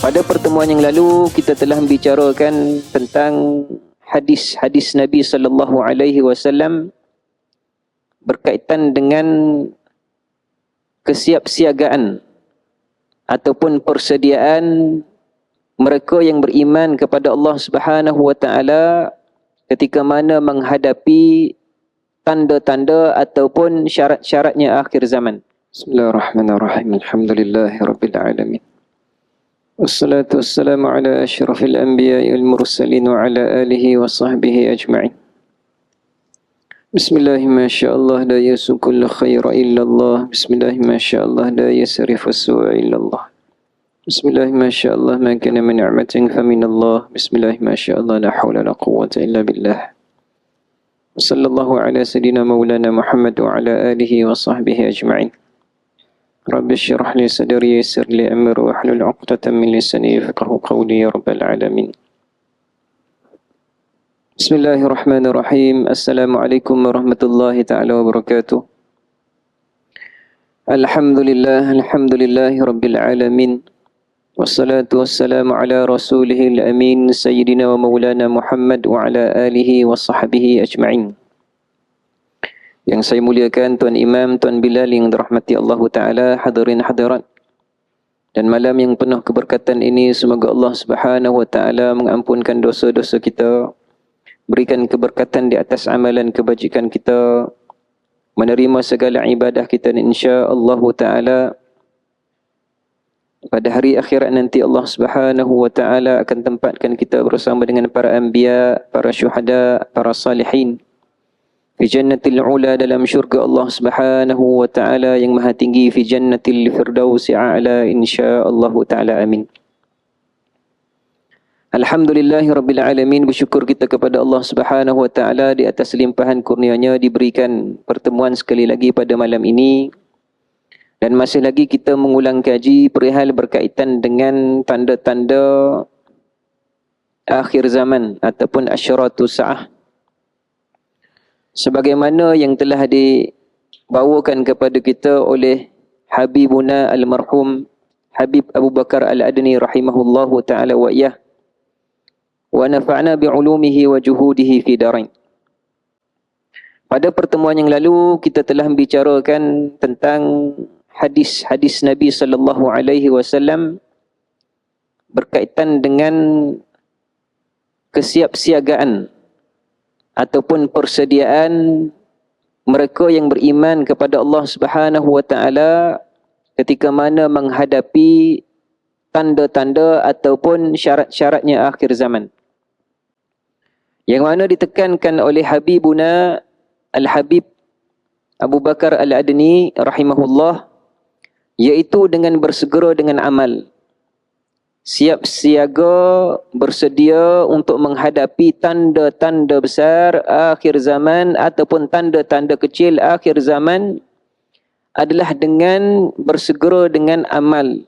Pada pertemuan yang lalu kita telah membicarakan tentang hadis-hadis Nabi sallallahu alaihi wasallam berkaitan dengan kesiapsiagaan ataupun persediaan mereka yang beriman kepada Allah Subhanahu wa taala ketika mana menghadapi tanda-tanda ataupun syarat-syaratnya akhir zaman. Bismillahirrahmanirrahim. Alhamdulillahirabbil alamin. Wassalatu wassalamu ala asyrafil anbiya'i wal mursalin wa ala alihi wa sahbihi ajma'in. Bismillahi ma sya'allah la yasukul khaira illallah. Bismillahi ma sya'allah la yasrifu su'a illallah. Bismillahi ma sya'allah ma kana min ni'matin faminallah. Bismillahi ma sya'allah la hawla la quwwata illa billah. Wa sallallahu ala sayyidina maulana Muhammad wa ala alihi wa sahbihi ajma'in. Rabbi syrah li sadri yassir li amri wahlul 'uqdatam min lisani yafqahu qawli ya rabbal alamin. Bismillahirrahmanirrahim. Assalamualaikum warahmatullahi taala wabarakatuh. Alhamdulillahi rabbil alamin. Wassalatu wassalamu ala rasulihil amin sayyidina wa maulana Muhammad wa ala alihi wa sahbihi ajma'in. Yang saya muliakan Tuan Imam, Tuan Bilal yang dirahmati Allah Ta'ala, hadirin hadirat. Dan malam yang penuh keberkatan ini, semoga Allah Subhanahu Wa Ta'ala mengampunkan dosa-dosa kita, berikan keberkatan di atas amalan kebajikan kita, menerima segala ibadah kita, dan insya-Allah Ta'ala pada hari akhirat nanti Allah Subhanahu Wa Ta'ala akan tempatkan kita bersama dengan para anbiya, para syuhada, para salihin fi jannatil ula, dalam syurga Allah Subhanahu wa taala yang maha tinggi, fi jannatil firdausi a'la, insyaallah taala, amin. Alhamdulillahirabbil alamin. Bersyukur kita kepada Allah Subhanahu wa taala di atas limpahan kurnia-Nya diberikan pertemuan sekali lagi pada malam ini, dan masih lagi kita mengulang kaji perihal berkaitan dengan tanda-tanda akhir zaman ataupun asyratus saah, sebagaimana yang telah dibawakan kepada kita oleh Habibuna almarhum Habib Abu Bakar Al-Adni rahimahullahu ta'ala wa iyah, wa nafa'na bi'ulumihi wa juhudihi fi darain. Pada pertemuan yang lalu kita telah membicarakan tentang hadis-hadis Nabi sallallahu alaihi wasallam berkaitan dengan kesiapsiagaan ataupun persediaan mereka yang beriman kepada Allah Subhanahu wa taala ketika mana menghadapi tanda-tanda ataupun syarat-syaratnya akhir zaman. Yang mana ditekankan oleh Habibuna Al-Habib Abu Bakar Al-Adni rahimahullah, iaitu dengan bersegera dengan amal, siap siaga bersedia untuk menghadapi tanda-tanda besar akhir zaman ataupun tanda-tanda kecil akhir zaman, adalah dengan bersegera dengan amal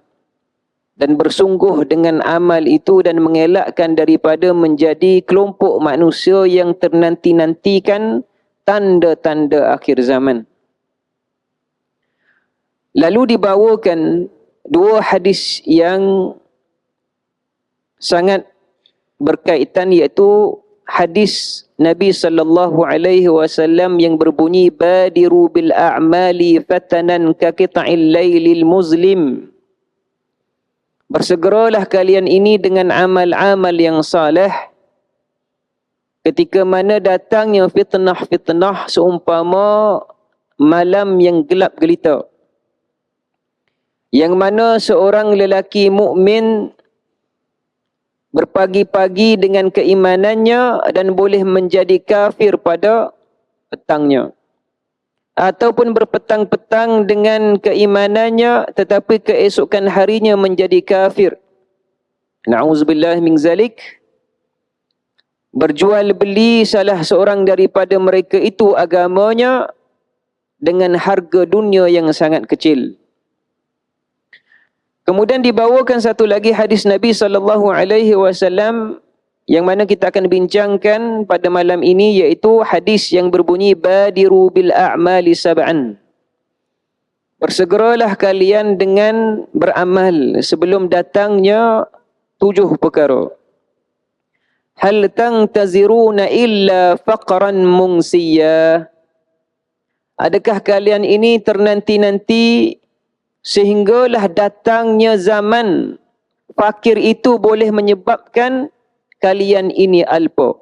dan bersungguh dengan amal itu, dan mengelakkan daripada menjadi kelompok manusia yang ternanti-nantikan tanda-tanda akhir zaman. Lalu dibawakan dua hadis yang sangat berkaitan, iaitu hadis Nabi sallallahu alaihi wasallam yang berbunyi, badiru bil a'mali fatanan ka qita'il lailil muzlim. Bersegeralah kalian ini dengan amal-amal yang saleh ketika mana datangnya fitnah-fitnah seumpama malam yang gelap gelita, yang mana seorang lelaki mukmin berpagi-pagi dengan keimanannya dan boleh menjadi kafir pada petangnya, ataupun berpetang-petang dengan keimanannya tetapi keesokan harinya menjadi kafir. Na'udzubillah min zalik. Berjual beli salah seorang daripada mereka itu agamanya dengan harga dunia yang sangat kecil. Kemudian dibawakan satu lagi hadis Nabi sallallahu alaihi wasallam yang mana kita akan bincangkan pada malam ini, iaitu hadis yang berbunyi, badiru bil a'mali sab'an. Bersegeralah kalian dengan beramal sebelum datangnya 7 perkara. Hal tantaziruna illa faqran mungsiya. Adakah kalian ini ternanti-nanti sehinggalah datangnya zaman fakir itu boleh menyebabkan kalian ini alpa.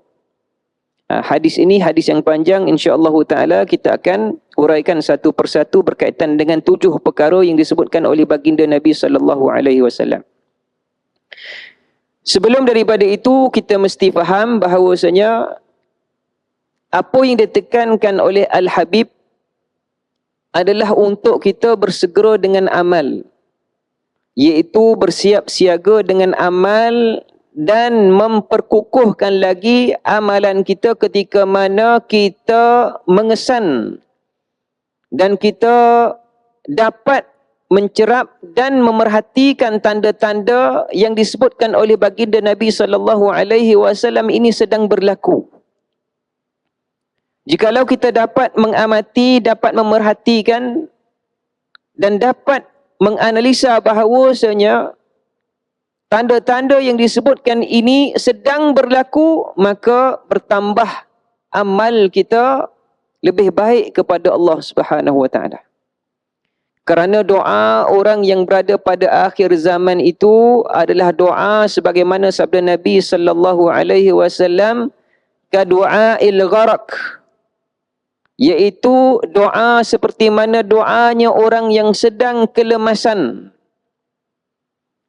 Hadis ini hadis yang panjang, insya-Allah taala kita akan uraikan satu persatu berkaitan dengan 7 perkara yang disebutkan oleh baginda Nabi sallallahu alaihi wasallam. Sebelum daripada itu kita mesti faham bahawasanya apa yang ditekankan oleh Al-Habib adalah untuk kita bersegera dengan amal, iaitu bersiap siaga dengan amal dan memperkukuhkan lagi amalan kita ketika mana kita mengesan dan kita dapat mencerap dan memerhatikan tanda-tanda yang disebutkan oleh baginda Nabi sallallahu alaihi wasallam ini sedang berlaku. Jikalau kita dapat mengamati, dapat memerhatikan dan dapat menganalisa bahawasanya tanda-tanda yang disebutkan ini sedang berlaku, maka bertambah amal kita lebih baik kepada Allah Subhanahu wa taala. Kerana doa orang yang berada pada akhir zaman itu adalah doa sebagaimana sabda Nabi sallallahu alaihi wasallam, ka du'ail gharq, iaitu doa seperti mana doanya orang yang sedang kelemasan.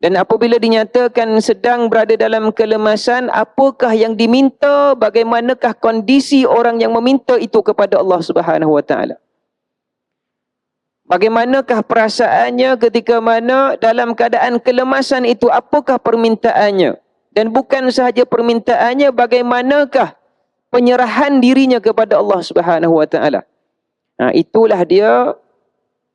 Dan apabila dinyatakan sedang berada dalam kelemasan, apakah yang diminta, bagaimanakah kondisi orang yang meminta itu kepada Allah Subhanahu wa taala? Bagaimanakah perasaannya ketika mana dalam keadaan kelemasan itu, apakah permintaannya? Dan bukan sahaja permintaannya, bagaimanakah penyerahan dirinya kepada Allah Subhanahu wa taala? Itulah dia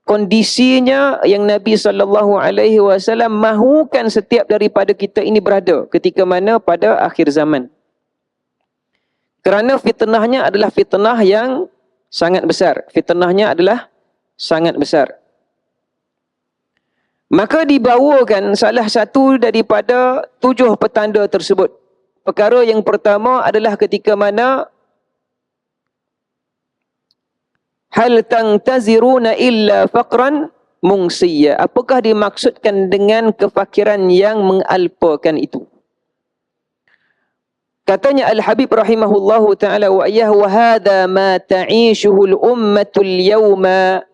kondisinya yang Nabi sallallahu alaihi wasallam mahukan setiap daripada kita ini berada ketika mana pada akhir zaman. Kerana fitnahnya adalah fitnah yang sangat besar. Fitnahnya adalah sangat besar. Maka dibawakan salah satu daripada 7 petanda tersebut. Perkara yang pertama adalah ketika mana hal tantaziruna illa faqran mungsiya. Apakah dimaksudkan dengan kefakiran yang mengalpakan itu? Katanya Al-Habib rahimahullahu ta'ala wa iyyahu wa hadha ma ta'ishuhu al-ummatu al-yawma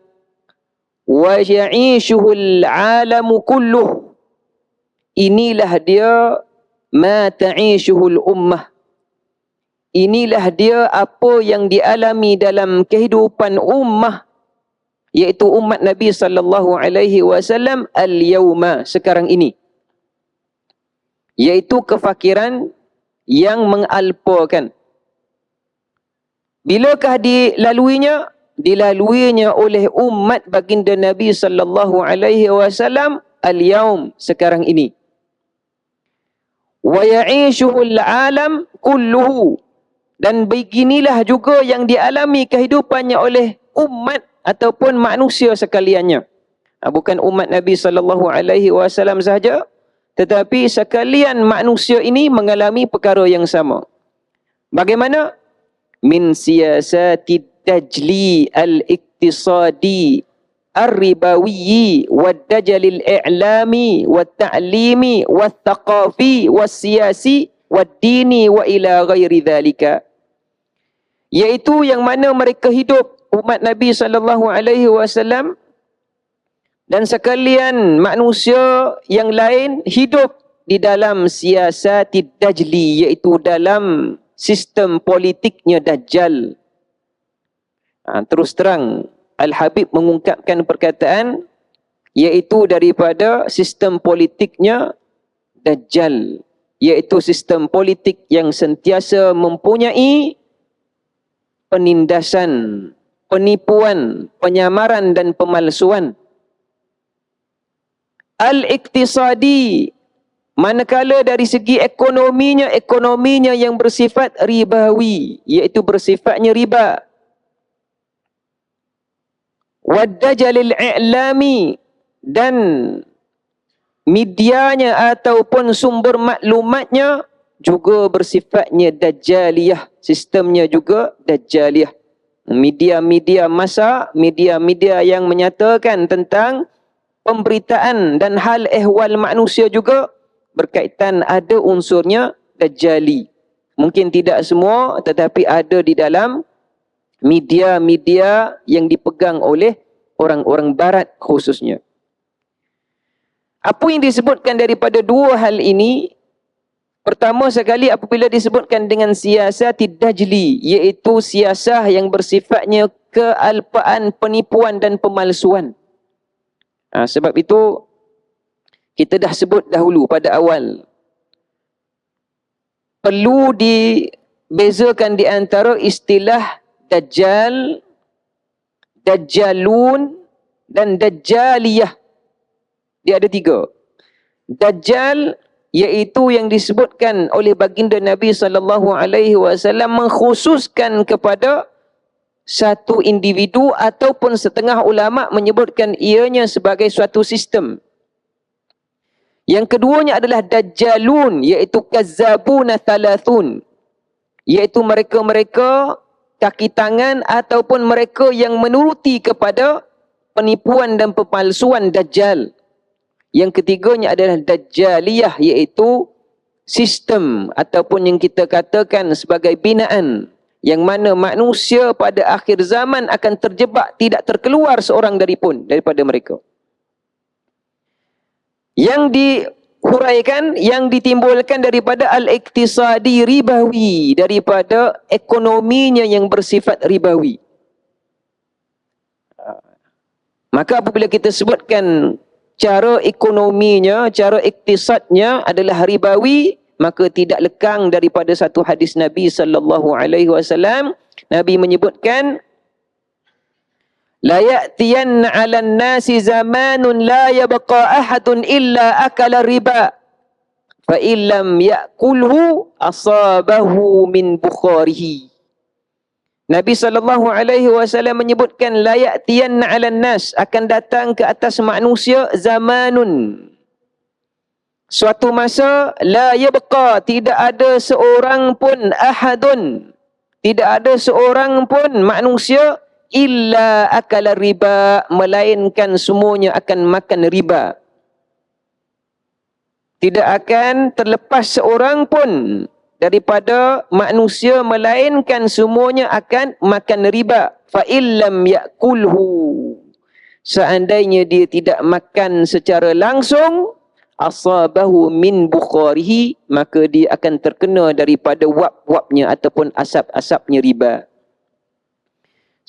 wa ya'ishuhu al-'alamu kulluh. Inilah dia ma ta'ishuhu al-ummah. Inilah dia apa yang dialami dalam kehidupan ummah, iaitu umat Nabi sallallahu alaihi wasallam al-yauma, sekarang ini, iaitu kefakiran yang mengalpakan. Bilakah dilaluinya? Dilaluinya oleh umat baginda Nabi sallallahu alaihi wasallam al-yaum, sekarang ini. Wa ya'ishuhu al-'alam kulluhu. Dan beginilah juga yang dialami kehidupannya oleh umat ataupun manusia sekaliannya. Bukan umat Nabi sallallahu alaihi wasallam sahaja, tetapi sekalian manusia ini mengalami perkara yang sama. Bagaimana? Min siyasati dajli al-iktisadi ar-ribawi wad-dajalil i'lami wat-ta'limi wat-thaqafi was-siyasi wad-dini wa ila ghairi dhalika. Iaitu yang mana mereka hidup, umat Nabi sallallahu alaihi wasallam dan sekalian manusia yang lain hidup di dalam siasatid dajli, iaitu dalam sistem politiknya Dajjal. Terus terang Al-Habib mengungkapkan perkataan iaitu daripada sistem politiknya Dajjal, iaitu sistem politik yang sentiasa mempunyai penindasan, penipuan, penyamaran dan pemalsuan. Al-iktisadi, manakala dari segi ekonominya yang bersifat ribawi, iaitu bersifatnya riba. Wad-dajalil i'lami, dan medianya ataupun sumber maklumatnya juga bersifatnya dajjaliyah. Sistemnya juga dajjaliyah. Media-media masa, media-media yang menyatakan tentang pemberitaan dan hal ehwal manusia juga berkaitan ada unsurnya dajjali. Mungkin tidak semua, tetapi ada di dalam media-media yang dipegang oleh orang-orang barat khususnya. Apa yang disebutkan daripada dua hal ini? Pertama sekali apabila disebutkan dengan siasat dajli, iaitu siasah yang bersifatnya kealpaan, penipuan dan pemalsuan. Sebab itu kita dah sebut dahulu pada awal. Perlu dibezakan di antara istilah dajjal, dajjalun dan dajjaliyah. Dia ada tiga. Dajjal iaitu yang disebutkan oleh baginda Nabi SAW mengkhususkan kepada satu individu ataupun setengah ulama menyebutkan ianya sebagai suatu sistem. Yang keduanya adalah dajjalun, iaitu kazzabuna thalathun, iaitu mereka-mereka kaki tangan ataupun mereka yang menuruti kepada penipuan dan pemalsuan dajjal. Yang ketiganya adalah dajjaliyah, iaitu sistem ataupun yang kita katakan sebagai binaan, yang mana manusia pada akhir zaman akan terjebak, tidak terkeluar seorang daripada mereka. Yang dihuraikan, yang ditimbulkan daripada al-iktisadi ribawi, daripada ekonominya yang bersifat ribawi. Maka apabila kita sebutkan cara ekonominya, cara iktisadnya adalah ribawi, maka tidak lekang daripada satu hadis Nabi SAW. Nabi menyebutkan, la ya'tiyanna 'alan nasi zamanun la yabqa ahadun illa akala riba fa illam ya'kulhu asabahu min bukharihi. Nabi SAW menyebutkan la ya'tiyanna 'alan nas, akan datang ke atas manusia zamanun, suatu masa, la yabqa, tidak ada seorang pun, ahadun, tidak ada seorang pun manusia, illa akala riba, melainkan semuanya akan makan riba. Tidak akan terlepas seorang pun daripada manusia, melainkan semuanya akan makan riba. Fa illam ya'kulhu, seandainya dia tidak makan secara langsung, asabahu min bukharihi, maka dia akan terkena daripada wap-wapnya ataupun asap-asapnya riba.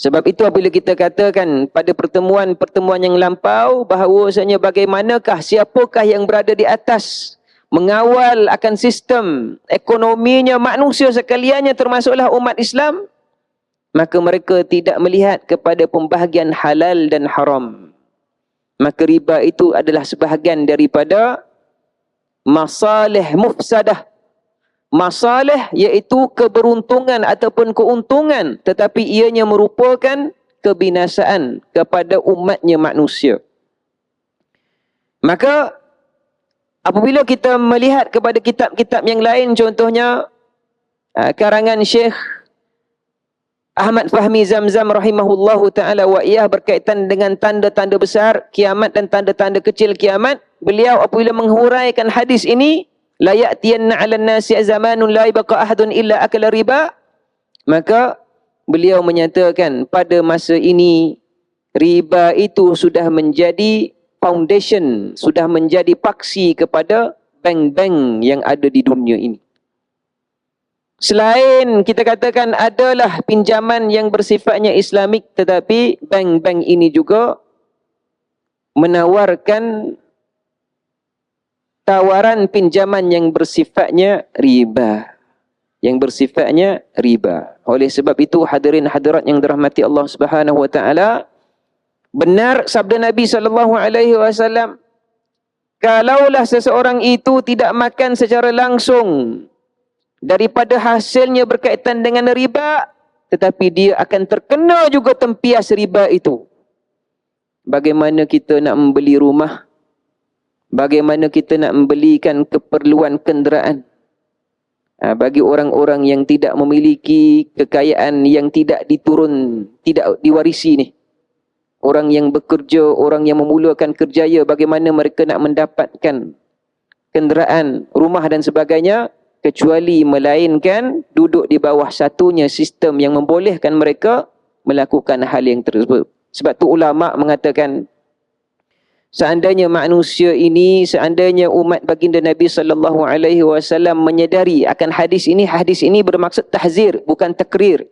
Sebab itu apabila kita katakan pada pertemuan-pertemuan yang lampau bahawasanya bagaimanakah, siapakah yang berada di atas mengawal akan sistem ekonominya manusia sekaliannya, termasuklah umat Islam, maka mereka tidak melihat kepada pembahagian halal dan haram. Maka riba itu adalah sebahagian daripada masalih mufsadah. Masalih iaitu keberuntungan ataupun keuntungan, tetapi ianya merupakan kebinasaan kepada umatnya manusia. Maka apabila kita melihat kepada kitab-kitab yang lain, contohnya karangan Syekh Ahmad Fahmi Zamzam rahimahullahu ta'ala wa iyah berkaitan dengan tanda-tanda besar kiamat dan tanda-tanda kecil kiamat, beliau apabila menghuraikan hadis ini, la ya'tiyanna 'alan nasi zamanun la yabqa ahadun illa akala riba, maka beliau menyatakan pada masa ini riba itu sudah menjadi foundation, sudah menjadi paksi kepada bank-bank yang ada di dunia ini. Selain kita katakan adalah pinjaman yang bersifatnya Islamik, tetapi bank-bank ini juga menawarkan tawaran pinjaman yang bersifatnya riba. Yang bersifatnya riba. Oleh sebab itu hadirin hadirat yang dirahmati Allah Subhanahu wa taala, benar sabda Nabi SAW, kalaulah seseorang itu tidak makan secara langsung daripada hasilnya berkaitan dengan riba, tetapi dia akan terkena juga tempias riba itu. Bagaimana kita nak membeli rumah, Bagaimana kita nak membelikan keperluan kenderaan bagi orang-orang yang tidak memiliki kekayaan yang tidak diwarisi ni. Orang yang bekerja, orang yang memulakan kerjaya, bagaimana mereka nak mendapatkan kenderaan, rumah dan sebagainya, kecuali melainkan duduk di bawah satunya sistem yang membolehkan mereka melakukan hal yang tersebut. Sebab tu ulama mengatakan, seandainya manusia ini, seandainya umat baginda Nabi SAW menyedari akan hadis ini bermaksud tahzir, bukan takrir.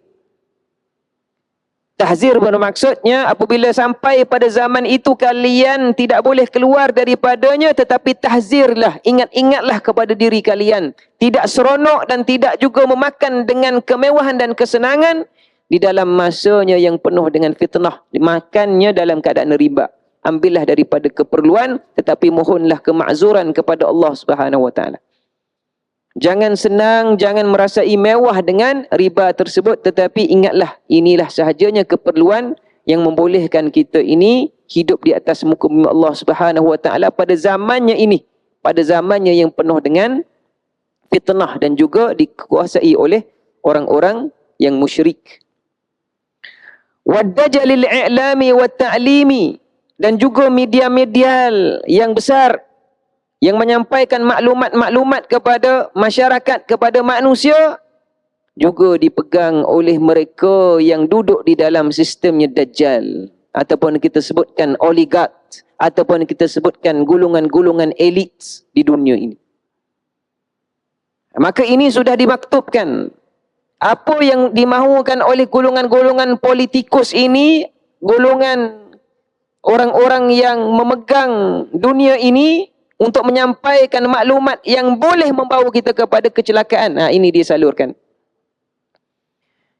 Tahzir bermaksudnya apabila sampai pada zaman itu kalian tidak boleh keluar daripadanya, tetapi tahzirlah, ingat-ingatlah kepada diri kalian. Tidak seronok dan tidak juga memakan dengan kemewahan dan kesenangan di dalam masanya yang penuh dengan fitnah. Makannya dalam keadaan riba. Ambillah daripada keperluan, tetapi mohonlah kemakzuran kepada Allah Subhanahu Wa Taala. Jangan senang, jangan merasai mewah dengan riba tersebut, tetapi ingatlah, inilah sahajanya keperluan yang membolehkan kita ini hidup di atas muka bumi Allah Subhanahu Wa Taala pada zamannya ini, pada zamannya yang penuh dengan fitnah dan juga dikuasai oleh orang-orang yang musyrik. Wad-dajalil i'lami wat ta'limi, dan juga media-media yang besar yang menyampaikan maklumat-maklumat kepada masyarakat, kepada manusia, juga dipegang oleh mereka yang duduk di dalam sistemnya Dajjal, ataupun kita sebutkan oligark, ataupun kita sebutkan golongan-golongan elit di dunia ini. Maka ini sudah dimaktubkan. Apa yang dimahukan oleh golongan-golongan politikus ini, golongan orang-orang yang memegang dunia ini, untuk menyampaikan maklumat yang boleh membawa kita kepada kecelakaan. Ini disalurkan.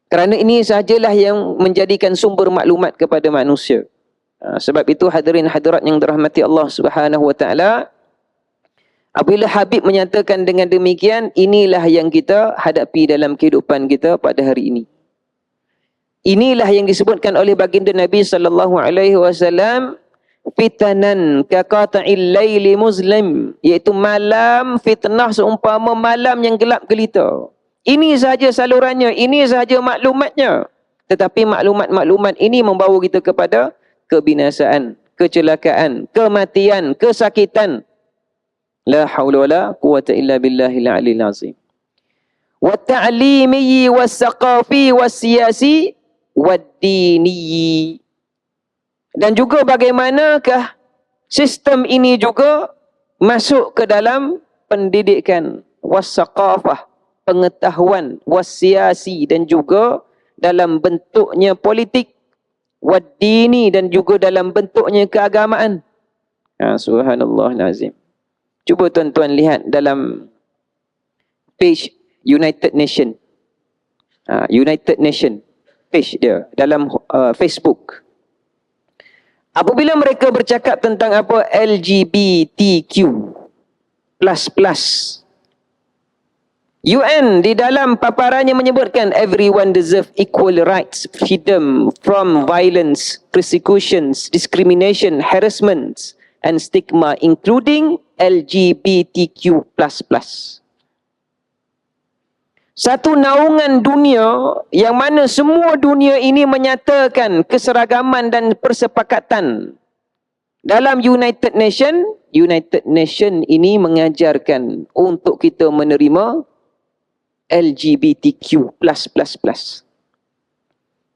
Kerana ini sahajalah yang menjadikan sumber maklumat kepada manusia. Sebab itu hadirin hadirat yang dirahmati Allah Subhanahu Wa Taala, apabila Habib menyatakan dengan demikian, inilah yang kita hadapi dalam kehidupan kita pada hari ini. Inilah yang disebutkan oleh baginda Nabi SAW, fitanan kaqata'il laili muzlim, iaitu malam fitnah seumpama malam yang gelap gelita. Ini sahaja salurannya, ini sahaja maklumatnya. Tetapi maklumat-maklumat ini membawa kita kepada kebinasaan, kecelakaan, kematian, kesakitan. La haula wala quwata illa billahil aliyil azim. Wa ta'limi was-saqafi was-siyasi wad-dini. Dan juga bagaimanakah sistem ini juga masuk ke dalam pendidikan, was-saqafah, pengetahuan, was-siyasi, dan juga dalam bentuknya politik, wad-dini, dan juga dalam bentuknya keagamaan. Subhanallah nazim. Cuba tuan-tuan lihat dalam page United Nation. United Nation page dia dalam Facebook. Apabila mereka bercakap tentang apa LGBTQ++, UN di dalam paparannya menyebutkan everyone deserve equal rights, freedom from violence, persecutions, discrimination, harassment and stigma, including LGBTQ++. Satu naungan dunia yang mana semua dunia ini menyatakan keseragaman dan persepakatan. Dalam United Nation ini mengajarkan untuk kita menerima LGBTQ++.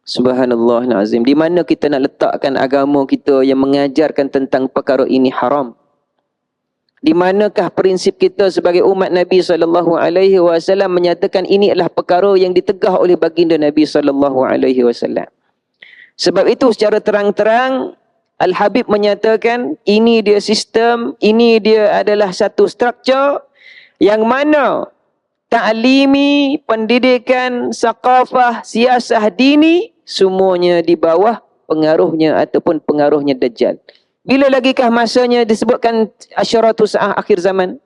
Subhanallah nazim. Di mana kita nak letakkan agama kita yang mengajarkan tentang perkara ini haram? Di manakah prinsip kita sebagai umat Nabi SAW menyatakan ini adalah perkara yang ditegah oleh baginda Nabi SAW. Sebab itu secara terang-terang Al-Habib menyatakan ini dia sistem, ini dia adalah satu struktur yang mana ta'limi, pendidikan, saqafah, siasah dini, semuanya di bawah pengaruhnya ataupun pengaruhnya Dajjal. Bila lagikah masanya disebutkan asyaratu sa'ah akhir zaman?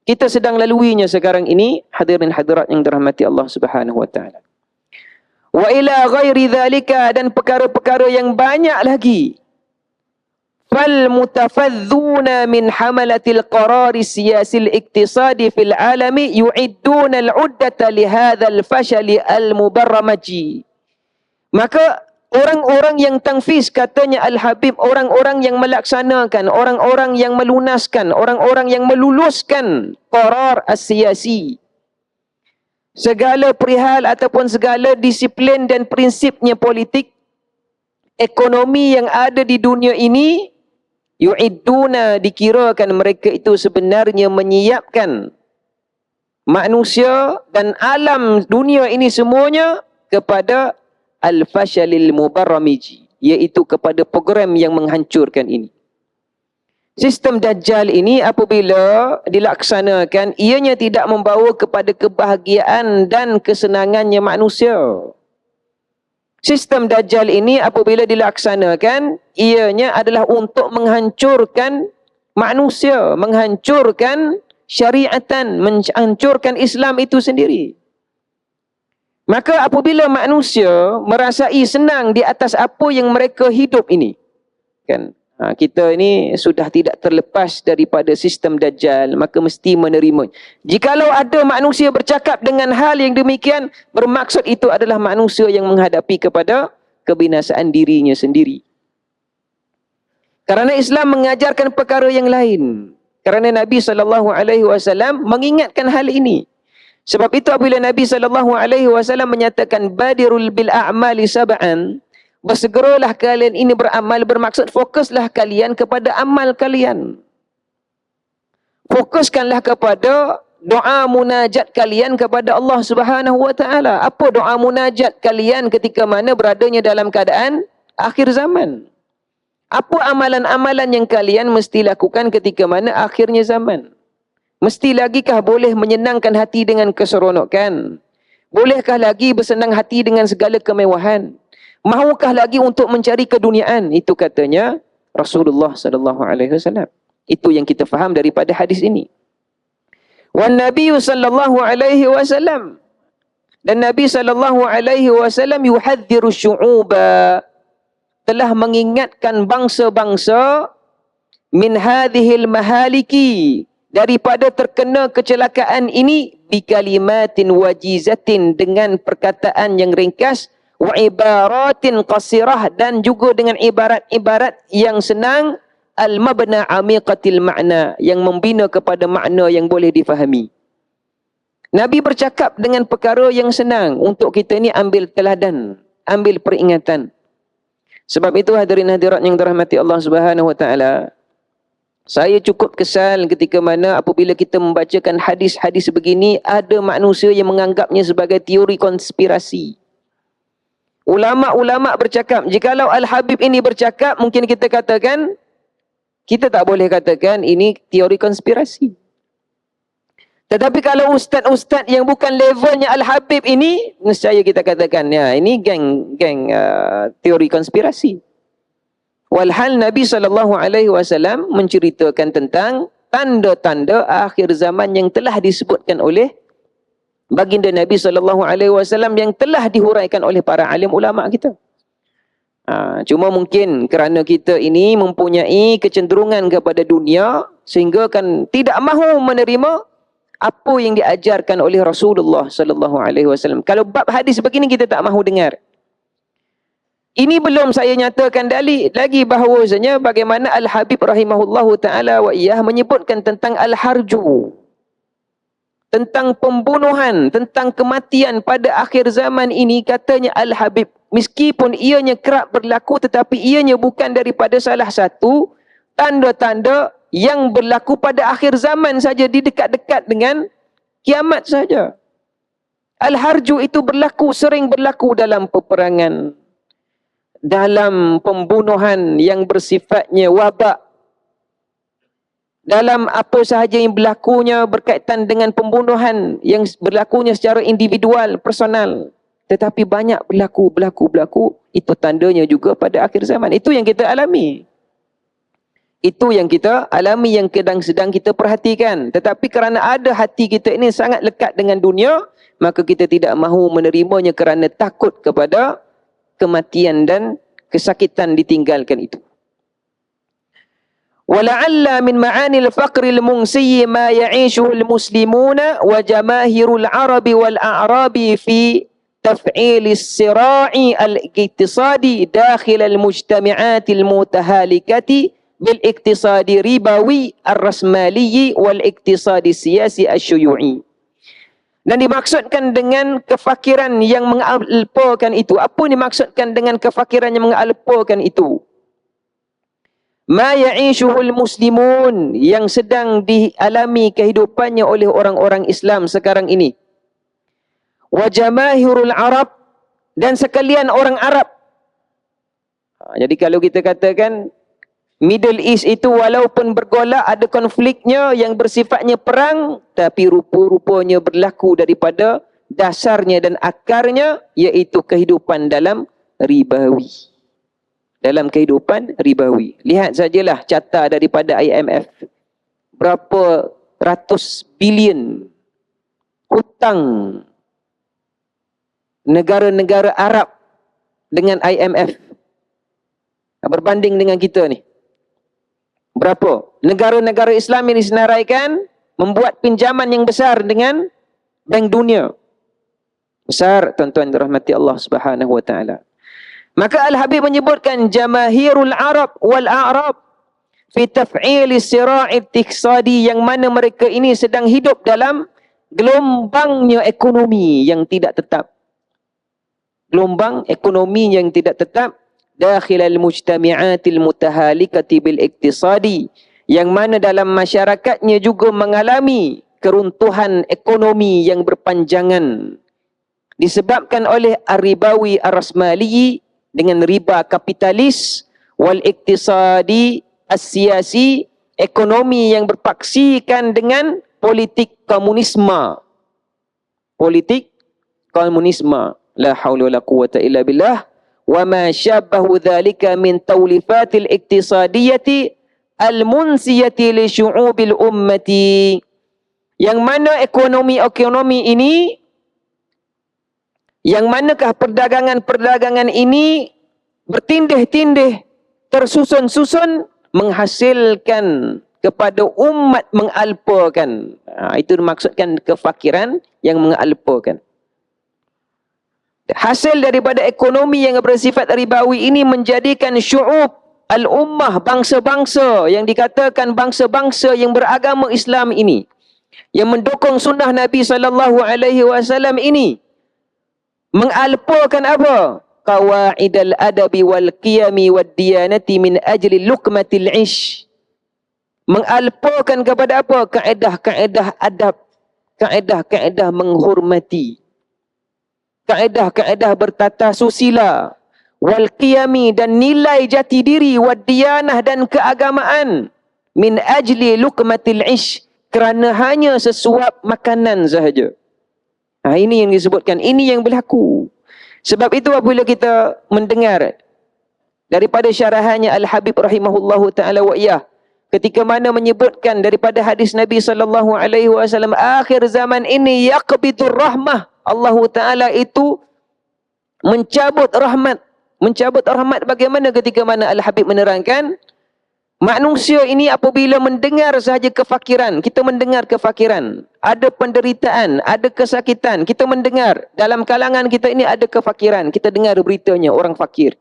Kita sedang laluinya sekarang ini, hadirin hadirat yang dirahmati Allah Subhanahu Wa Taala. Wa ila ghairi dhalika, dan perkara-perkara yang banyak lagi. فالمتفذون من حملة القرار السياسي الاقتصادي في العالم يعدون العدة لهذا الفشل المبرمج. Maka orang-orang yang tangfiz, katanya Al-Habib, orang-orang yang melaksanakan, orang-orang yang melunaskan, orang-orang yang meluluskan qarar as-siyasi, segala perihal ataupun segala disiplin dan prinsipnya politik, ekonomi yang ada di dunia ini, yu'idduna, dikirakan mereka itu sebenarnya menyiapkan manusia dan alam dunia ini semuanya kepada al-fashalil mubarramiji, iaitu kepada program yang menghancurkan ini. Sistem Dajjal ini apabila dilaksanakan, ianya tidak membawa kepada kebahagiaan dan kesenangannya manusia. Sistem Dajjal ini apabila dilaksanakan, ianya adalah untuk menghancurkan manusia, menghancurkan syariatan, menghancurkan Islam itu sendiri. Maka apabila manusia merasai senang di atas apa yang mereka hidup ini, kan, kita ini sudah tidak terlepas daripada sistem Dajjal, maka mesti menerima. Jikalau ada manusia bercakap dengan hal yang demikian, bermaksud itu adalah manusia yang menghadapi kepada kebinasaan dirinya sendiri. Kerana Islam mengajarkan perkara yang lain. Kerana Nabi SAW mengingatkan hal ini. Sebab itu apabila Nabi SAW menyatakan badirul bil a'mali sab'an, bersegeralah kalian ini beramal, bermaksud fokuslah kalian kepada amal kalian. Fokuskanlah kepada doa munajat kalian kepada Allah Subhanahu wa taala. Apa doa munajat kalian ketika mana beradanya dalam keadaan akhir zaman? Apa amalan-amalan yang kalian mesti lakukan ketika mana akhirnya zaman? Mesti lagikah boleh menyenangkan hati dengan keseronokan? Bolehkah lagi bersenang hati dengan segala kemewahan? Mahukah lagi untuk mencari keduniaan? Itu katanya Rasulullah SAW. Itu yang kita faham daripada hadis ini. Wan Nabi SAW, dan Nabi SAW yuhadziru syu'uba, telah mengingatkan bangsa-bangsa min hadhil mahaliki, daripada terkena kecelakaan ini, bi kalimatin wajizatin, dengan perkataan yang ringkas, wa ibaratin qasirah, dan juga dengan ibarat-ibarat yang senang, al mabna amiqatil makna, yang membina kepada makna yang boleh difahami. Nabi bercakap dengan perkara yang senang untuk kita ni ambil teladan, ambil peringatan. Sebab itu hadirin hadirat yang dirahmati Allah Subhanahu wa taala, saya cukup kesal ketika mana apabila kita membacakan hadis-hadis begini, ada manusia yang menganggapnya sebagai teori konspirasi. Ulama-ulama bercakap, jikalau Al-Habib ini bercakap, mungkin kita katakan, kita tak boleh katakan ini teori konspirasi. Tetapi kalau ustaz-ustaz yang bukan levelnya Al-Habib ini, nescaya kita katakan, ya, ini geng teori konspirasi. Walhal Nabi SAW menceritakan tentang tanda-tanda akhir zaman yang telah disebutkan oleh baginda Nabi SAW, yang telah dihuraikan oleh para alim ulama kita. Cuma mungkin kerana kita ini mempunyai kecenderungan kepada dunia, sehingga kan tidak mahu menerima apa yang diajarkan oleh Rasulullah SAW. Kalau bab hadis begini kita tak mahu dengar. Ini belum saya nyatakan dalil lagi bahawasanya bagaimana Al-Habib rahimahullahu ta'ala wa iyah menyebutkan tentang Al-Harju, tentang pembunuhan, tentang kematian pada akhir zaman ini. Katanya Al-Habib, meskipun ianya kerap berlaku, tetapi ianya bukan daripada salah satu tanda-tanda yang berlaku pada akhir zaman saja, di dekat-dekat dengan kiamat saja. Al-Harju itu sering berlaku dalam peperangan, dalam pembunuhan yang bersifatnya wabak, dalam apa sahaja yang berlakunya berkaitan dengan pembunuhan yang berlakunya secara individual, personal. Tetapi banyak berlaku, itu tandanya juga pada akhir zaman. Itu yang kita alami. Itu yang kita alami, yang sedang kita perhatikan. Tetapi kerana ada hati kita ini sangat lekat dengan dunia, maka kita tidak mahu menerimanya kerana takut kepada kematian dan kesakitan ditinggalkan itu. Wala'alla min ma'anil faqril mungsi ma ya'ishuhul muslimuna wa jamahirul arabi wal a'rabi fi taf'ilis sira'i al-iktisadi dakhil al-mujtami'atil mutahalikati bil iktisadi ribawi ar-rasmaliyi wal iktisadi siyasi asyuyu'i. Dan dimaksudkan dengan kefakiran yang mengalpakan itu. Apa dimaksudkan dengan kefakiran yang mengalpakan itu? Ma ya'ishuhul muslimun, yang sedang dialami kehidupannya oleh orang-orang Islam sekarang ini. Wa jamahirul Arab, dan sekalian orang Arab. Jadi kalau kita katakan Middle East itu walaupun bergolak, ada konfliknya yang bersifatnya perang, tapi rupa-rupanya berlaku daripada dasarnya dan akarnya, iaitu kehidupan dalam ribawi. Dalam kehidupan ribawi. Lihat sajalah carta daripada IMF. Berapa ratus bilion hutang negara-negara Arab dengan IMF. Berbanding dengan kita ni. Berapa? Negara-negara Islam yang disenaraikan membuat pinjaman yang besar dengan Bank Dunia. Besar, tuan-tuan dirahmati Allah Subhanahu wa taala. Maka Al-Habib menyebutkan jamahirul Arab wal A'rab fi taf'ili sira'i iqtisadi, yang mana mereka ini sedang hidup dalam gelombangnya ekonomi yang tidak tetap. Gelombang ekonomi yang tidak tetap dakhil al-mujtami'atil mutahalikati bil iqtisadi, yang mana dalam masyarakatnya juga mengalami keruntuhan ekonomi yang berpanjangan disebabkan oleh ar-ribawi ar-rasmali, dengan riba kapitalis, wal iktisadi as-siyasi, ekonomi yang berpaksikan dengan politik komunisme. Politik komunisme. La haula wala quwata illa billah. Wa ma syabahu dhalika min tawlifatil iktisadiyati al-munsiyati li syu'ubil ummati. Yang mana ekonomi-ekonomi ini, yang manakah perdagangan-perdagangan ini bertindih-tindih, tersusun-susun, menghasilkan kepada umat mengalpakan. Itu dimaksudkan kefakiran yang mengalpakan. Hasil daripada ekonomi yang bersifat ribawi ini menjadikan syu'ub al-ummah, bangsa-bangsa yang dikatakan bangsa-bangsa yang beragama Islam ini, yang mendukung sunnah Nabi SAW ini, mengalpakan apa? Qawaidal adabi wal qiyami wad diyanati min ajli luqmatil ish. Mengalpakan kepada apa? Kaedah-kaedah adab, kaedah-kaedah menghormati, kaedah-kaedah bertata susila, wal qiyami, dan nilai jati diri, wad diyanah, dan keagamaan, min ajli luqmatil ish, kerana hanya sesuap makanan sahaja. Ini yang disebutkan, ini yang berlaku. Sebab itu apabila kita mendengar daripada syarahannya Al-Habib rahimahullahu ta'ala wa iyah, ketika mana menyebutkan daripada hadis Nabi SAW, akhir zaman ini yaqbidur rahmah, Allah Ta'ala itu mencabut rahmat. Mencabut rahmat bagaimana? Ketika mana Al-Habib menerangkan, manusia ini apabila mendengar sahaja kefakiran, kita mendengar kefakiran, ada penderitaan, ada kesakitan, kita mendengar dalam kalangan kita ini ada kefakiran, kita dengar beritanya orang fakir.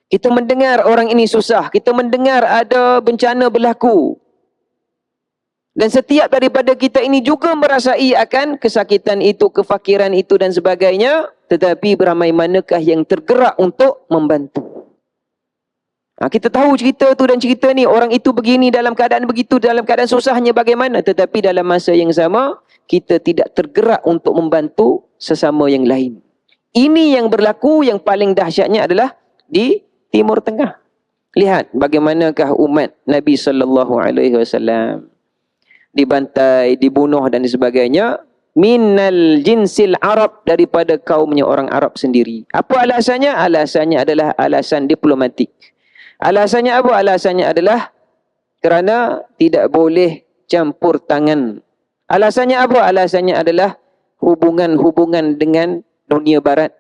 Kita mendengar orang ini susah, kita mendengar ada bencana berlaku. Dan setiap daripada kita ini juga merasai akan kesakitan itu, kefakiran itu dan sebagainya, tetapi beramai manakah yang tergerak untuk membantu? Kita tahu cerita tu dan cerita ni, orang itu begini dalam keadaan begitu, dalam keadaan susahnya bagaimana, tetapi dalam masa yang sama kita tidak tergerak untuk membantu sesama yang lain. Ini yang berlaku, yang paling dahsyatnya adalah di Timur Tengah. Lihat bagaimanakah umat Nabi SAW dibantai, dibunuh dan sebagainya, minal jinsil Arab, daripada kaumnya orang Arab sendiri. Apa alasannya? Alasannya adalah alasan diplomatik. Alasannya apa? Alasannya adalah kerana tidak boleh campur tangan. Alasannya apa? Alasannya adalah hubungan-hubungan dengan dunia barat,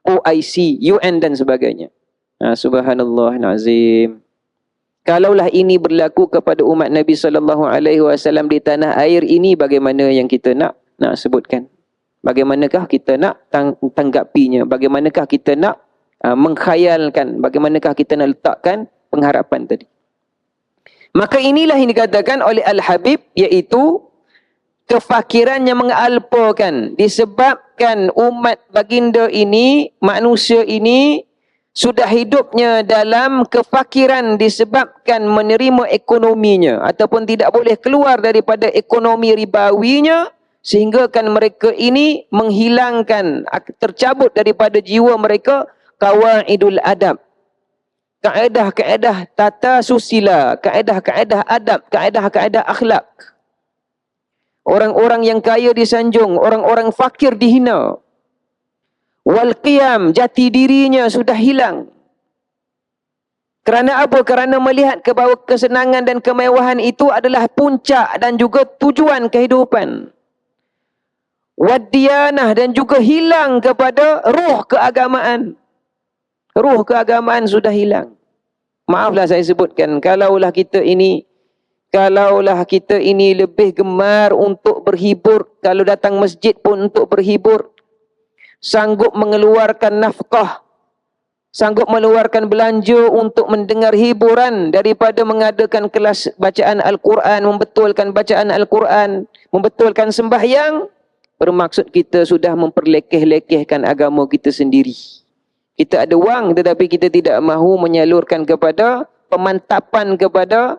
OIC, UN dan sebagainya. Subhanallah azim. Kalaulah ini berlaku kepada umat Nabi SAW di tanah air ini, bagaimana yang kita nak sebutkan? Bagaimanakah kita nak tanggapinya? Bagaimanakah kita nak mengkhayalkan? Bagaimanakah kita nak letakkan pengharapan tadi? Maka inilah yang dikatakan oleh Al-Habib, iaitu kefakiran yang mengalpakan. Disebabkan umat baginda ini, manusia ini, sudah hidupnya dalam kefakiran disebabkan menerima ekonominya, ataupun tidak boleh keluar daripada ekonomi ribawinya, sehingga kan mereka ini menghilangkan, tercabut daripada jiwa mereka qawaidul adab, kaedah-kaedah tata susila, kaedah-kaedah adab, kaedah-kaedah akhlak. Orang-orang yang kaya disanjung, orang-orang fakir dihina. Wal qiyam, jati dirinya sudah hilang. Kerana apa? Kerana melihat kebahawa kesenangan dan kemewahan itu adalah puncak dan juga tujuan kehidupan. Wadiyanah, dan juga hilang kepada ruh keagamaan. Ruh keagamaan sudah hilang. Maaflah saya sebutkan, kalaulah kita ini lebih gemar untuk berhibur, kalau datang masjid pun untuk berhibur, sanggup mengeluarkan nafkah, sanggup mengeluarkan belanja untuk mendengar hiburan daripada mengadakan kelas bacaan Al-Quran, membetulkan bacaan Al-Quran, membetulkan sembahyang, bermaksud kita sudah memperlekeh-lekehkan agama kita sendiri. Kita ada wang tetapi kita tidak mahu menyalurkan kepada pemantapan kepada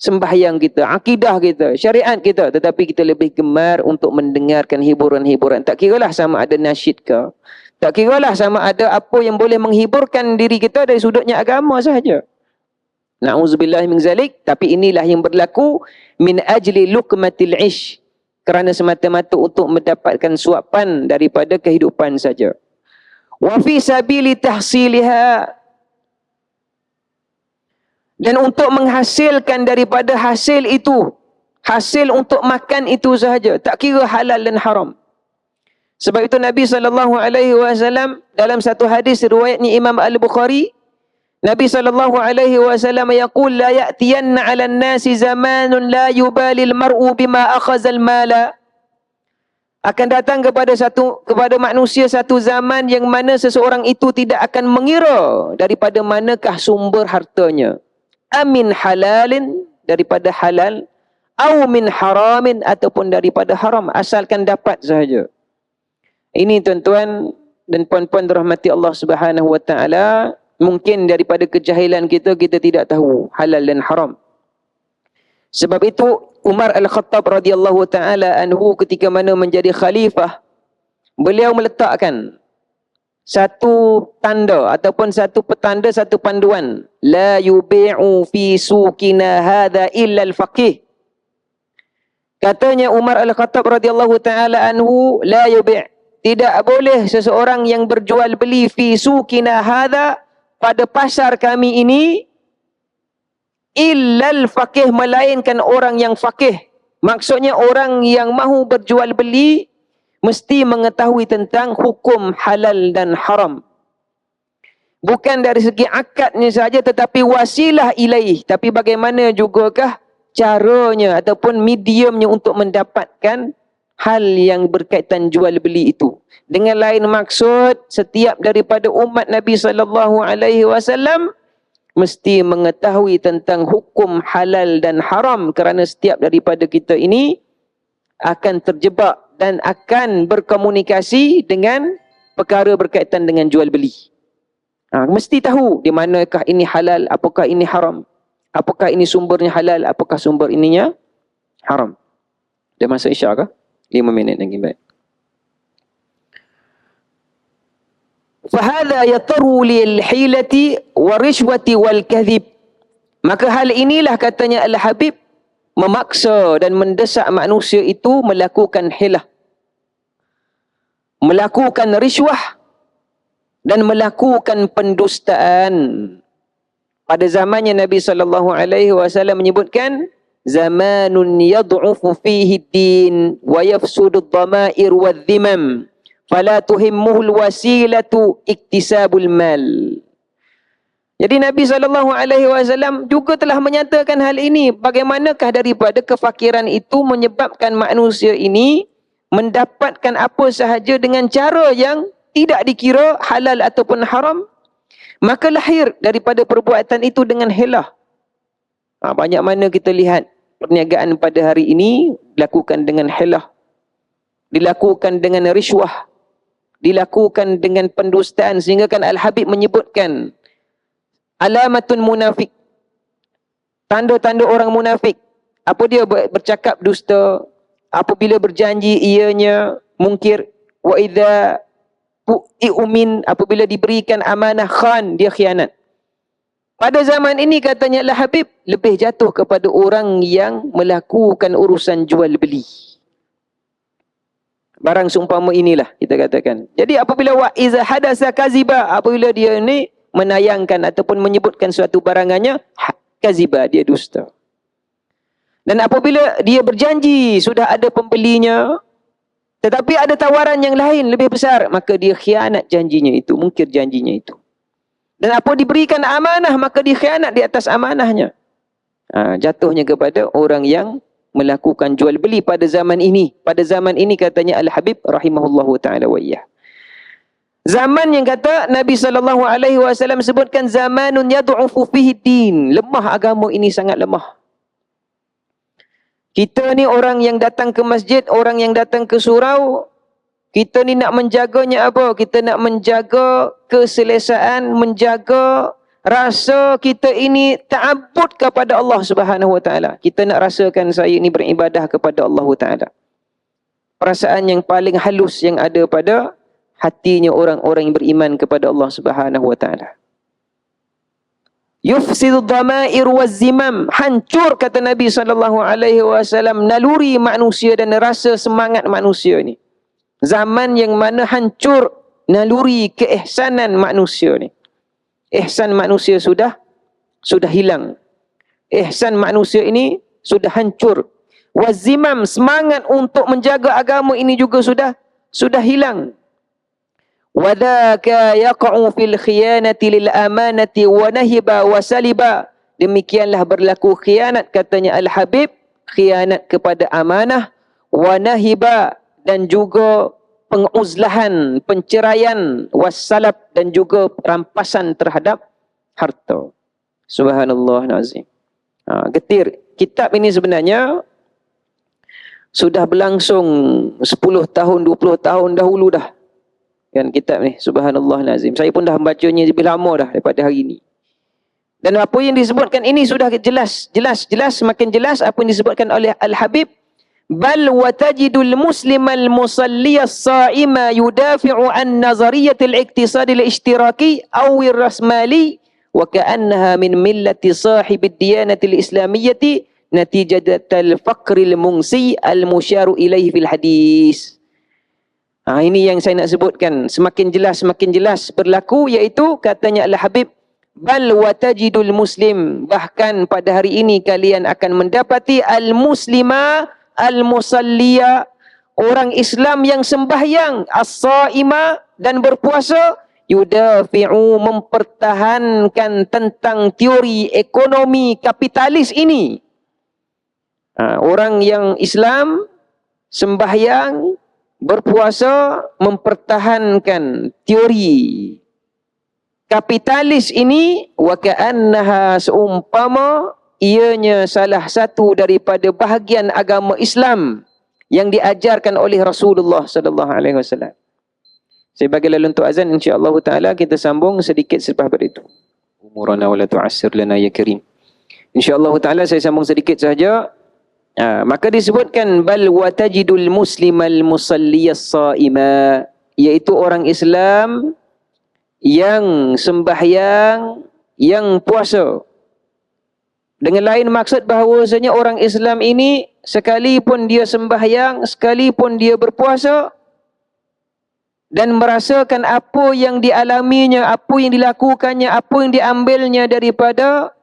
sembahyang kita, akidah kita, syariat kita, tetapi kita lebih gemar untuk mendengarkan hiburan-hiburan. Tak kiralah sama ada nasyid ke, tak kiralah sama ada apa yang boleh menghiburkan diri kita dari sudutnya agama sahaja. Na'udzubillah min zalik. Tapi inilah yang berlaku min ajli luqmatil ish, kerana semata-mata untuk mendapatkan suapan daripada kehidupan saja. Wa fi sabili tahsiliha, dan untuk menghasilkan daripada hasil itu, hasil untuk makan itu sahaja, tak kira halal dan haram. Sebab itu Nabi SAW dalam satu hadis riwayatnya Imam Al-Bukhari, Nabi SAW yaqul la ya'tiyanna 'alan nasi zamanun la yubalil mar'u bima akhazal mala. Akan datang kepada manusia satu zaman yang mana seseorang itu tidak akan mengira daripada manakah sumber hartanya. Amin halalin, daripada halal, au min haramin, ataupun daripada haram, asalkan dapat sahaja. Ini tuan-tuan dan puan-puan dirahmati Allah Subhanahu wa taala, mungkin daripada kejahilan kita tidak tahu halal dan haram. Sebab itu Umar Al-Khattab radhiyallahu taala anhu ketika mana menjadi khalifah, beliau meletakkan satu tanda ataupun satu petanda, satu panduan, la yubi'u fi suqina hadha illa al-faqih. Katanya Umar Al-Khattab radhiyallahu taala anhu, la yubi', tidak boleh seseorang yang berjual beli fi suqina hadha, pada pasar kami ini, illal faqih, melainkan orang yang faqih. Maksudnya orang yang mahu berjual beli mesti mengetahui tentang hukum halal dan haram. Bukan dari segi akadnya saja, tetapi wasilah ilaih, tapi bagaimana jugakah caranya ataupun mediumnya untuk mendapatkan hal yang berkaitan jual beli itu. Dengan lain maksud, setiap daripada umat Nabi SAW mesti mengetahui tentang hukum halal dan haram, kerana setiap daripada kita ini akan terjebak dan akan berkomunikasi dengan perkara berkaitan dengan jual beli. Mesti tahu di manakah ini halal, apakah ini haram, apakah ini sumbernya halal, apakah sumber ininya haram. Dah masa isyak kah? 5 minit lagi, baik. Fahadha yataru lil hilati warishwati wal kadhib. Maka hal inilah, katanya Al-Habib, memaksa dan mendesak manusia itu melakukan hilah, melakukan riswah dan melakukan pendustaan. Pada zamannya Nabi SAW menyebutkan, zamanun yad'ufu fihi ad-din wa yafsudu ad-dhamair wadh-dhimam fala tuhimmuhul wasilatu iktisabul mal. Jadi Nabi SAW juga telah menyatakan hal ini. Bagaimanakah daripada kefakiran itu menyebabkan manusia ini mendapatkan apa sahaja dengan cara yang tidak dikira halal ataupun haram. Maka lahir daripada perbuatan itu dengan helah. Banyak mana kita lihat perniagaan pada hari ini dilakukan dengan helah. Dilakukan dengan riswah. Dilakukan dengan pendustaan. Sehingga kan Al-Habib menyebutkan alamatun munafik. Tanda-tanda orang munafik. Apa dia bercakap dusta? Apabila berjanji ianya mungkir. Wa idza u'min, apabila diberikan amanah khan, dia khianat. Pada zaman ini katanya Al-Habib lebih jatuh kepada orang yang melakukan urusan jual beli. Barang seumpama inilah kita katakan. Jadi apabila wa iza hadasa kaziba, apabila dia ni menayangkan ataupun menyebutkan suatu barangannya, kaziba, dia dusta. Dan apabila dia berjanji sudah ada pembelinya, tetapi ada tawaran yang lain lebih besar, maka dia khianat janjinya itu, mungkir janjinya itu. Dan apa diberikan amanah, maka dia khianat di atas amanahnya. Jatuhnya kepada orang yang melakukan jual beli pada zaman ini. Pada zaman ini katanya Al-Habib rahimahullahu ta'ala wa iyyah. Zaman yang kata Nabi SAW sebutkan zamanun yad'ufu fihi din. Lemah agama ini, sangat lemah. Kita ni orang yang datang ke masjid, orang yang datang ke surau, kita ni nak menjaganya apa? Kita nak menjaga keselesaan, menjaga rasa kita ini ta'abbud kepada Allah Subhanahu Wa Taala. Kita nak rasakan saya ini beribadah kepada Allah Taala. Perasaan yang paling halus yang ada pada hatinya orang-orang yang beriman kepada Allah Subhanahu Wa Taala. Yufsidu dhamair waz-zimam, hancur kata Nabi SAW naluri manusia dan rasa semangat manusia ni. Zaman yang mana hancur naluri keihsanan manusia ni. Ihsan manusia sudah hilang. Ihsan manusia ini sudah hancur. Waz-zimam, semangat untuk menjaga agama ini juga sudah hilang. Wadaka yaqa'u fil khiyanati lil amanati wa nahiba wa saliba. Demikianlah berlaku khianat katanya Al-Habib, khianat kepada amanah, wa nahiba, dan juga penguzlahan, penceraian, wassalab, dan juga rampasan terhadap harta. Subhanallah nazim. Getir. Kitab ini sebenarnya sudah berlangsung 10 tahun, 20 tahun dahulu dah. Kan kitab ni, subhanallah nazim. Saya pun dah membacanya lebih lama dah daripada hari ini. Dan apa yang disebutkan ini sudah jelas, semakin jelas apa yang disebutkan oleh Al-Habib. Bal wa tajidul muslimal musalliyas sa'ima yudafi'u an nazariyatil iktisadi al-ishtiraki awir rasmali wa ka'annaha min millati sahibid diyanatil islamiyyati natijatal faqril mungsi al-musyaru ilaihi fil hadis. Ini yang saya nak sebutkan. Semakin jelas berlaku, iaitu katanya Al-Habib, bal wa tajidul muslim, bahkan pada hari ini kalian akan mendapati al-muslima al-musalliya, orang Islam yang sembahyang, as-saima, dan berpuasa, yudafi'u, mempertahankan tentang teori ekonomi kapitalis ini. Orang yang Islam sembahyang, berpuasa, mempertahankan teori kapitalis ini, wa ka'annaha, seumpama ianya salah satu daripada bahagian agama Islam yang diajarkan oleh Rasulullah sallallahu alaihi wasallam. Saya bagi lalu untuk azan, insya-Allah taala kita sambung sedikit selepas itu. Umurana wa la tu'assir lana ya karim. Insya-Allah taala saya sambung sedikit sahaja. Maka disebutkan bal wa tajidul muslimal musalliyas saima, iaitu orang Islam yang sembahyang, yang puasa. Dengan lain maksud bahawasanya orang Islam ini sekalipun dia sembahyang, sekalipun dia berpuasa dan merasakan apa yang dialaminya, apa yang dilakukannya, apa yang diambilnya daripada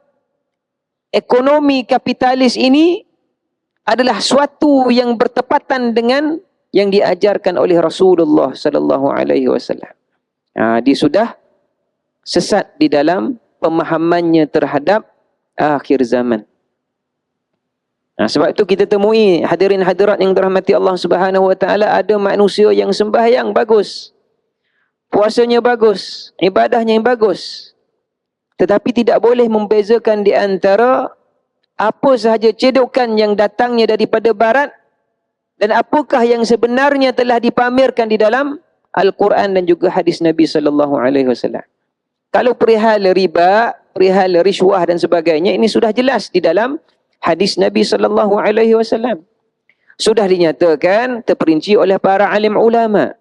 ekonomi kapitalis ini adalah suatu yang bertepatan dengan yang diajarkan oleh Rasulullah sallallahu alaihi wasallam. Dia sudah sesat di dalam pemahamannya terhadap akhir zaman. Sebab itu kita temui hadirin hadirat yang dirahmati Allah Subhanahu wa taala, ada manusia yang sembahyang bagus, puasanya bagus, ibadahnya yang bagus, tetapi tidak boleh membezakan di antara apa sahaja cedokan yang datangnya daripada barat dan apakah yang sebenarnya telah dipamerkan di dalam Al-Quran dan juga hadis Nabi sallallahu alaihi wasallam. Kalau perihal riba, perihal rishwah dan sebagainya, ini sudah jelas di dalam hadis Nabi sallallahu alaihi wasallam. Sudah dinyatakan, terperinci oleh para alim ulama.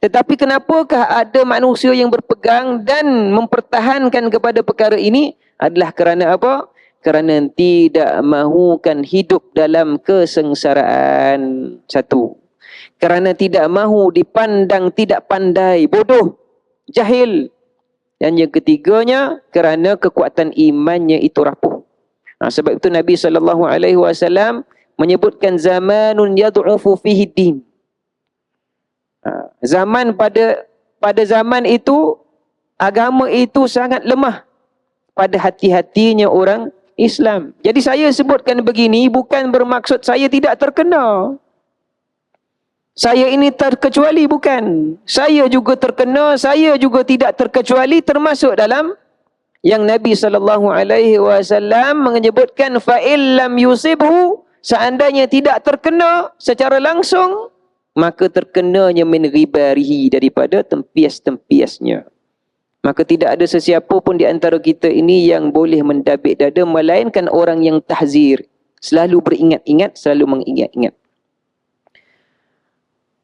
Tetapi kenapakah ada manusia yang berpegang dan mempertahankan kepada perkara ini? Adalah kerana apa? Kerana tidak mahukan hidup dalam kesengsaraan. Satu. Kerana tidak mahu dipandang tidak pandai, bodoh, jahil. Dan yang ketiganya, kerana kekuatan imannya itu rapuh. Sebab itu Nabi SAW menyebutkan zamanun yad'ufu fihi din. Zaman pada zaman itu, agama itu sangat lemah pada hati-hatinya orang Islam. Jadi saya sebutkan begini bukan bermaksud saya tidak terkena. Saya ini terkecuali, bukan. Saya juga terkena, saya juga tidak terkecuali, termasuk dalam yang Nabi SAW menyebutkan fa'il lam yusibhu, seandainya tidak terkena secara langsung, maka terkenanya min ghibarihi, daripada tempias-tempiasnya. Maka tidak ada sesiapa pun di antara kita ini yang boleh mendabik dada, melainkan orang yang tahzir, selalu beringat-ingat, selalu mengingat-ingat.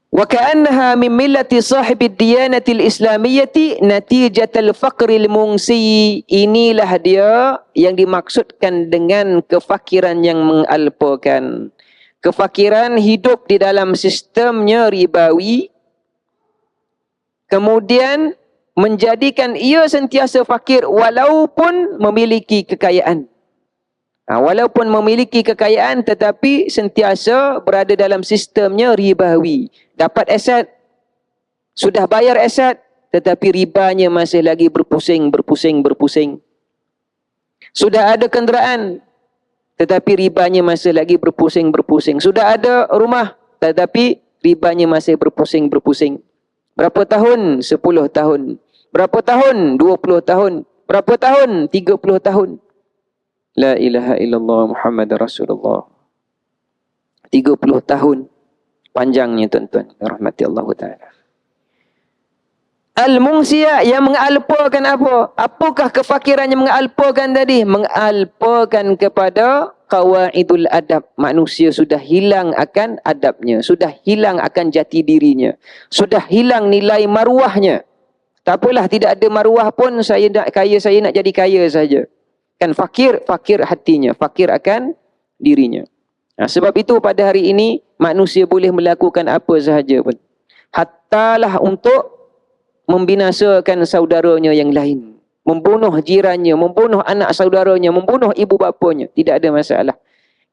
Wa ka'annaha min millati sahibi diyanati al-islamiyyati natijatal faqril mungsi. Inilah dia yang dimaksudkan dengan kefakiran yang mengalpakan. Kefakiran hidup di dalam sistemnya ribawi, kemudian menjadikan ia sentiasa fakir walaupun memiliki kekayaan. Walaupun memiliki kekayaan tetapi sentiasa berada dalam sistemnya ribawi. Dapat aset, sudah bayar aset, tetapi ribanya masih lagi berpusing. Sudah ada kenderaan, tetapi ribanya masih lagi berpusing. Sudah ada rumah, tetapi ribanya masih berpusing. Berapa tahun? 10 tahun. Berapa tahun? 20 tahun. Berapa tahun? 30 tahun. La ilaha illallah Muhammad Rasulullah. 30 tahun. Panjangnya tuan-tuan, rahmati Allah Ta'ala. Al-Mungsiyah yang mengalpakan apa? Apakah kefakiran yang mengalpakan tadi? Mengalpakan kepada qawaidul adab. Manusia sudah hilang akan adabnya. Sudah hilang akan jati dirinya. Sudah hilang nilai maruahnya. Tak apalah, tidak ada maruah pun, saya nak kaya, saya nak jadi kaya saja. Kan fakir hatinya. Fakir akan dirinya. Sebab itu pada hari ini manusia boleh melakukan apa sahaja pun. Hattalah untuk membinasakan saudaranya yang lain. Membunuh jirannya, membunuh anak saudaranya, membunuh ibu bapanya. Tidak ada masalah.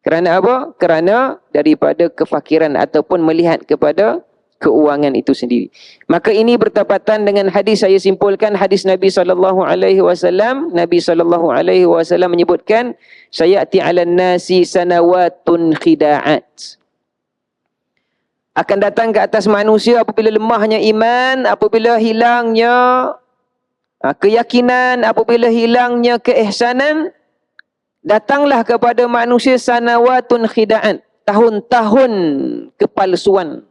Kerana apa? Kerana daripada kefakiran ataupun melihat kepada keuangan itu sendiri. Maka ini bertepatan dengan hadis, saya simpulkan hadis Nabi SAW. Nabi SAW menyebutkan, sayati 'alan nasi sanawatun khida'at. Akan datang ke atas manusia apabila lemahnya iman, apabila hilangnya keyakinan, apabila hilangnya keihsanan, datanglah kepada manusia sanawatun khida'at, tahun-tahun kepalsuan.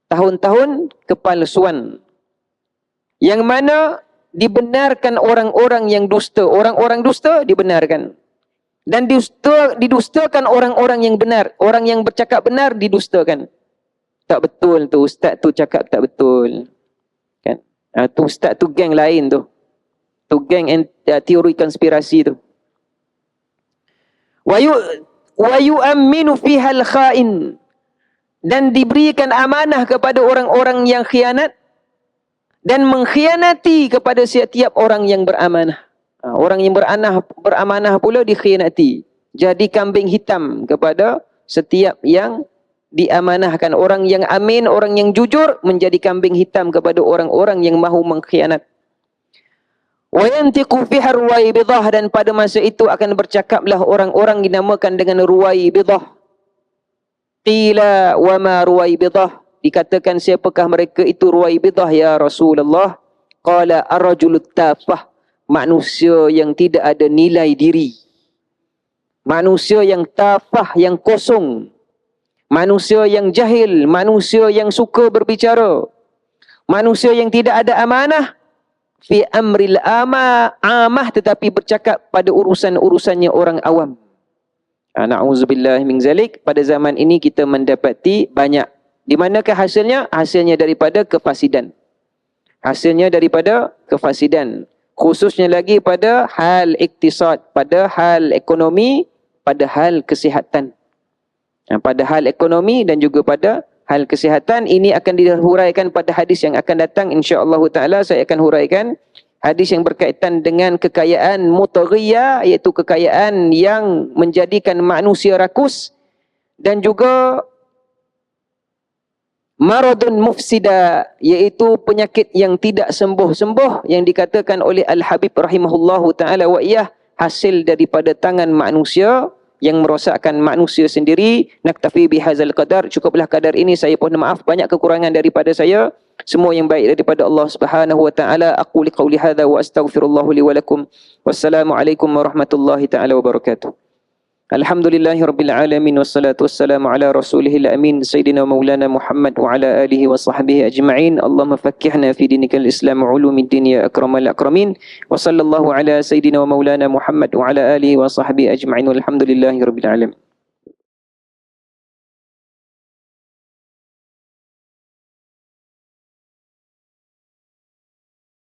Tahun-tahun kepalsuan. Yang mana dibenarkan orang-orang yang dusta. Orang-orang dusta dibenarkan. Dan didustakan orang-orang yang benar. Orang yang bercakap benar didustakan. Tak betul tu, ustaz tu cakap tak betul. Kan? Tu ustaz tu geng lain tu. Tu geng teori konspirasi tu. Wa yu'amminu fihal kha'in. Dan diberikan amanah kepada orang-orang yang khianat dan mengkhianati kepada setiap orang yang beramanah. Orang yang beramanah pula dikhianati. Jadi kambing hitam kepada setiap yang diamanahkan. Orang yang amin, orang yang jujur menjadi kambing hitam kepada orang-orang yang mahu mengkhianat. Wa yantiqu fiha ruwaibidah, dan pada masa itu akan bercakaplah orang-orang dinamakan dengan ruwaibidah. Qila wa ma ruwaibidah, dikatakan siapakah mereka itu ruwaibidah ya Rasulullah? Qala ar-rajulut tafah, manusia yang tidak ada nilai diri. Manusia yang tafah, yang kosong. Manusia yang jahil, manusia yang suka berbicara. Manusia yang tidak ada amanah. Fi amril amah, tetapi bercakap pada urusan-urusannya orang awam. Na'udzubillah min zalik. Pada zaman ini kita mendapati banyak. Di manakah hasilnya? Hasilnya daripada kefasidan. Hasilnya daripada kefasidan. Khususnya lagi pada hal iktisad, pada hal ekonomi, pada hal kesihatan. Pada hal ekonomi dan juga pada hal kesihatan. Ini akan dihuraikan pada hadis yang akan datang. InsyaAllah ta'ala saya akan huraikan hadis yang berkaitan dengan kekayaan mutaghiyah, iaitu kekayaan yang menjadikan manusia rakus, dan juga maradun mufsida, iaitu penyakit yang tidak sembuh-sembuh, yang dikatakan oleh Al-Habib rahimahullahu ta'ala wa iyah, hasil daripada tangan manusia yang merosakkan manusia sendiri. Naktafi bihazal qadar, cukuplah kadar ini. Saya mohon maaf banyak kekurangan daripada saya. Semua yang baik daripada Allah Subhanahu wa taala. Aqulu qauli hadza wa astaghfirullah li wa lakum. Wassalamualaikum warahmatullahi taala wabarakatuh. Alhamdulillahirabbil alamin, wassalatu wassalamu ala rasulihil amin sayyidina maulana Muhammad wa ala alihi wa sahbihi ajma'in. Allahumma faqqihna fi dinikal Islam wa ulumiddin ya akramal akramin. Wa sallallahu ala sayyidina wa maulana Muhammad wa ala alihi wa sahbihi ajma'in. Walhamdulillahirabbil alamin.